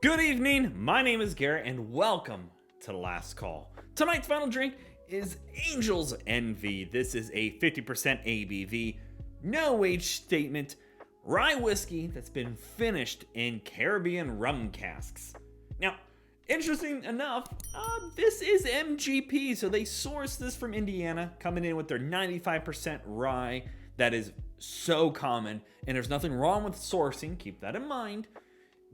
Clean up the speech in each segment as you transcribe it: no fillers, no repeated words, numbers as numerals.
Good evening, my name is Garrett, and welcome to The Last Call. Tonight's final drink is Angel's Envy. This is a 50% ABV, no age statement, rye whiskey that's been finished in Caribbean rum casks. Now, interesting enough, this is MGP, so they sourced this from Indiana, coming in with their 95% rye. That is so common, and there's nothing wrong with sourcing, keep that in mind.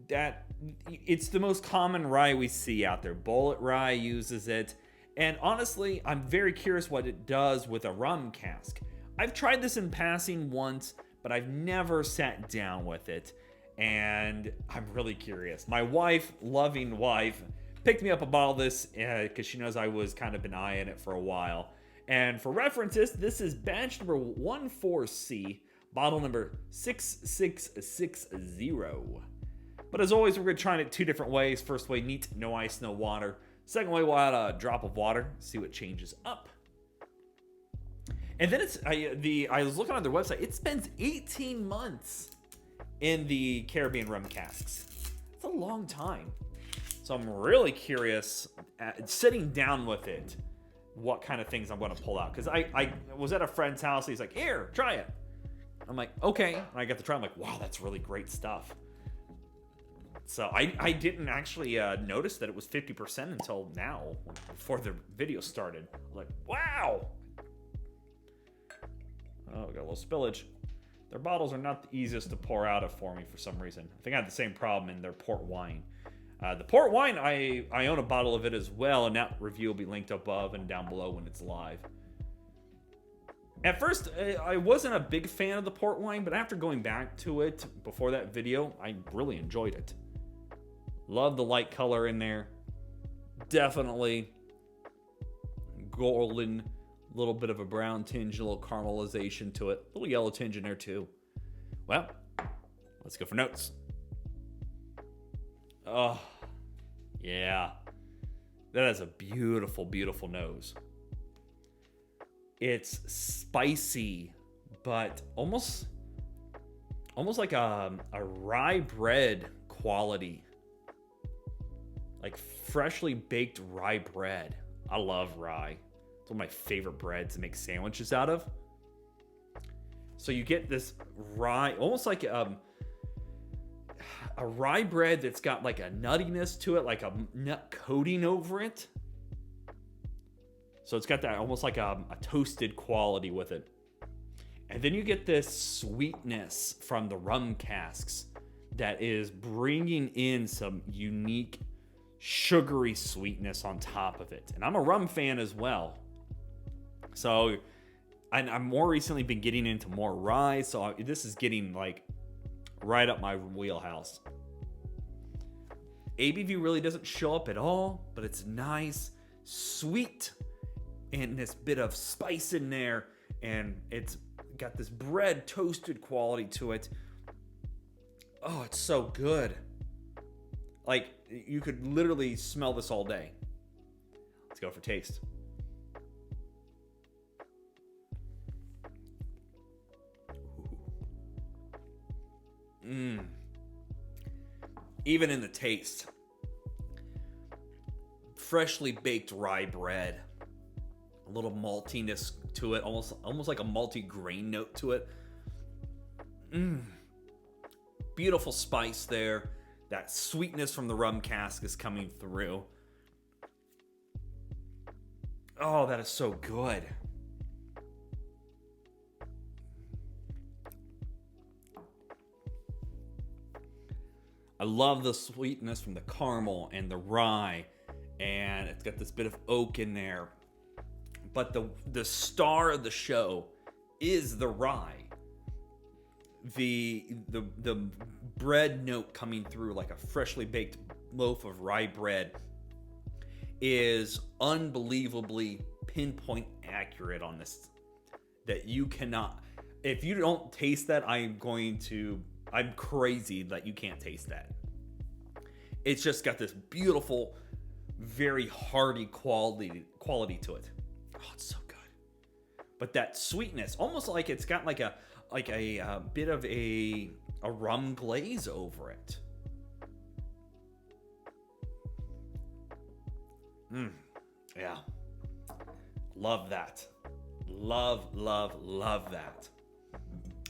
That it's the most common rye we see out there. Bullet Rye uses it, and honestly, I'm very curious what it does with a rum cask. I've tried this in passing once, but I've never sat down with it, and I'm really curious. My wife, loving wife, picked me up a bottle of this because she knows I was kind of been eyeing it for a while. And for references, this is batch number 14C, bottle number 6660. But as always, we're going to try it two different ways. First way, neat, no ice, no water. Second way, we'll add a drop of water, see what changes up. And then I was looking on their website. It spends 18 months in the Caribbean rum casks. It's a long time. So I'm really curious, sitting down with it, what kind of things I'm going to pull out. Because I was at a friend's house. He's like, here, try it. I'm like, okay. And I got to try it. I'm like, wow, that's really great stuff. So I didn't actually notice that it was 50% until now, before the video started. I'm like, wow! Oh, we got a little spillage. Their bottles are not the easiest to pour out of for me for some reason. I think I had the same problem in their port wine. The port wine, I own a bottle of it as well, and that review will be linked above and down below when it's live. At first, I wasn't a big fan of the port wine, but after going back to it before that video, I really enjoyed it. Love the light color in there. Definitely golden, little bit of a brown tinge, a little caramelization to it. A little yellow tinge in there too. Well, let's go for notes. Oh, yeah. That is a beautiful, beautiful nose. It's spicy, but almost like a rye bread quality. Like freshly baked rye bread. I love rye. It's one of my favorite breads to make sandwiches out of. So you get this rye, almost like a rye bread that's got like a nuttiness to it, like a nut coating over it. So it's got that almost like a toasted quality with it. And then you get this sweetness from the rum casks that is bringing in some unique sugary sweetness on top of it. And I'm a rum fan as well. So I'm more recently been getting into more rye. So this is getting like right up my wheelhouse. ABV really doesn't show up at all, but it's nice, sweet, and this bit of spice in there. And it's got this bread toasted quality to it. Oh, it's so good. Like, you could literally smell this all day. Let's go for taste. Even in the taste. Freshly baked rye bread. A little maltiness to it. Almost like a malty grain note to it. Beautiful spice there. That sweetness from the rum cask is coming through. Oh, that is so good. I love the sweetness from the caramel and the rye. And it's got this bit of oak in there. But the star of the show is the rye. The bread note coming through like a freshly baked loaf of rye bread is unbelievably pinpoint accurate on this. That you cannot, if you don't taste that, I'm crazy that you can't taste that. It's just got this beautiful, very hearty quality to it. Oh, it's so good. But that sweetness, almost like it's got like a bit of a rum glaze over it. Yeah. Love that. Love that.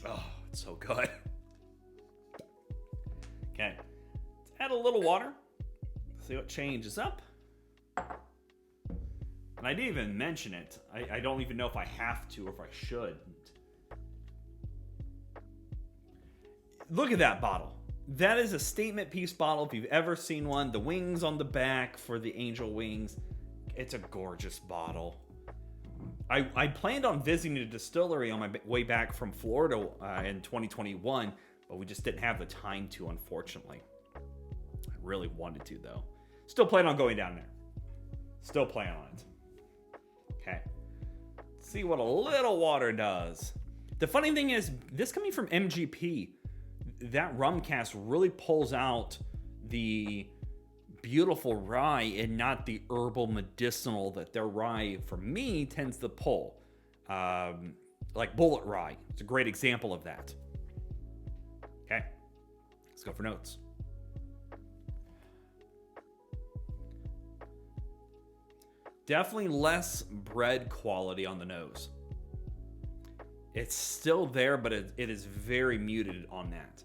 Oh, it's so good. Okay. Let's add a little water. See what changes up. And I didn't even mention it. I don't even know if I have to or if I should. Look at that bottle. That is a statement piece bottle if you've ever seen one. The wings on the back for the angel wings. It's a gorgeous bottle. I planned on visiting a distillery on my way back from Florida in 2021, but we just didn't have the time to, unfortunately. I really wanted to, though. Still plan on going down there. Still plan on it. Okay. Let's see what a little water does. The funny thing is, this coming from MGP, that rum cask really pulls out the beautiful rye and not the herbal medicinal that their rye, for me, tends to pull. Like Bullet Rye. It's a great example of that. Okay. Let's go for notes. Definitely less bread quality on the nose. It's still there, but it is very muted on that.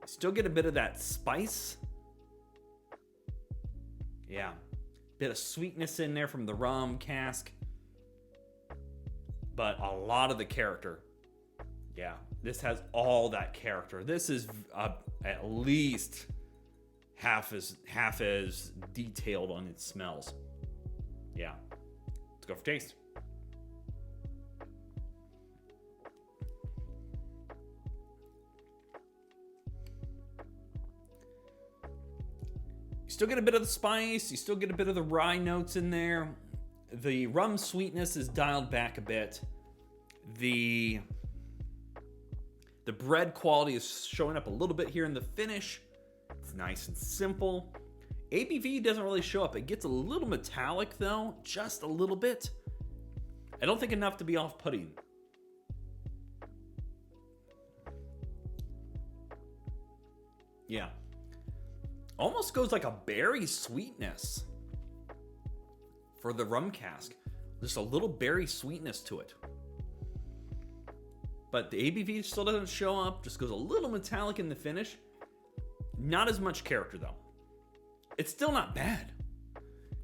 Still get a bit of that spice. Yeah. Bit of sweetness in there from the rum cask. But a lot of the character. Yeah. This has all that character. This is at least half as detailed on its smells. Yeah. Let's go for taste. You still get a bit of the spice. You still get a bit of the rye notes in there. The rum sweetness is dialed back a bit. The bread quality is showing up a little bit here in the finish. It's nice and simple. ABV doesn't really show up. It gets a little metallic, though. Just a little bit. I don't think enough to be off-putting. Yeah. Almost goes like a berry sweetness for the rum cask. Just a little berry sweetness to it. But the ABV still doesn't show up. Just goes a little metallic in the finish. Not as much character, though. It's still not bad.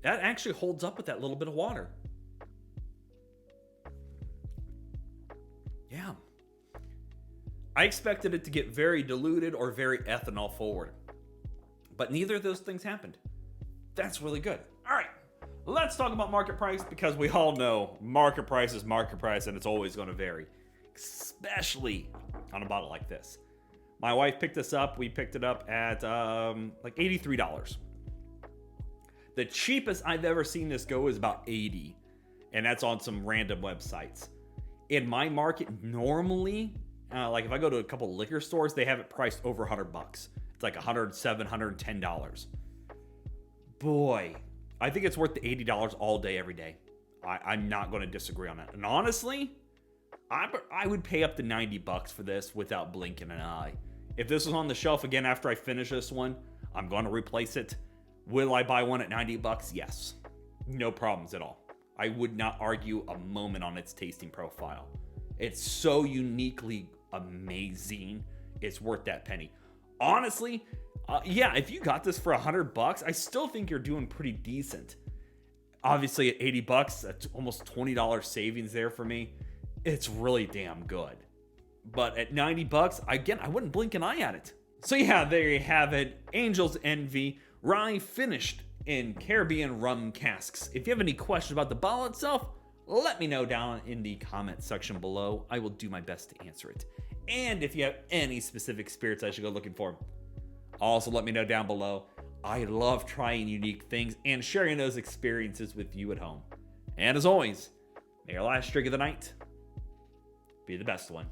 That actually holds up with that little bit of water. Yeah. I expected it to get very diluted or very ethanol forward. But neither of those things happened. That's really good. All right. Let's talk about market price, because we all know market price is market price and it's always going to vary. Especially on a bottle like this. My wife picked this up. We picked it up at like $83. The cheapest I've ever seen this go is about $80. And that's on some random websites. In my market, normally, like if I go to a couple liquor stores, they have it priced over $100. It's like $107, $110. Boy, I think it's worth the $80 all day, every day. I'm not going to disagree on that. And honestly, I would pay up to $90 for this without blinking an eye. If this was on the shelf again after I finish this one, I'm going to replace it. Will I buy one at $90? Yes. No problems at all. I would not argue a moment on its tasting profile. It's so uniquely amazing. It's worth that penny. Honestly, yeah, if you got this for $100, I still think you're doing pretty decent. Obviously, at $80, that's almost $20 savings there for me. It's really damn good. But at $90, again, I wouldn't blink an eye at it. So yeah, there you have it. Angel's Envy rye finished in Caribbean rum casks. If you have any questions about the bottle itself, let me know down in the comment section below. I will do my best to answer it. And if you have any specific spirits I should go looking for, also let me know down below. I love trying unique things and sharing those experiences with you at home. And as always, may your last drink of the night be the best one.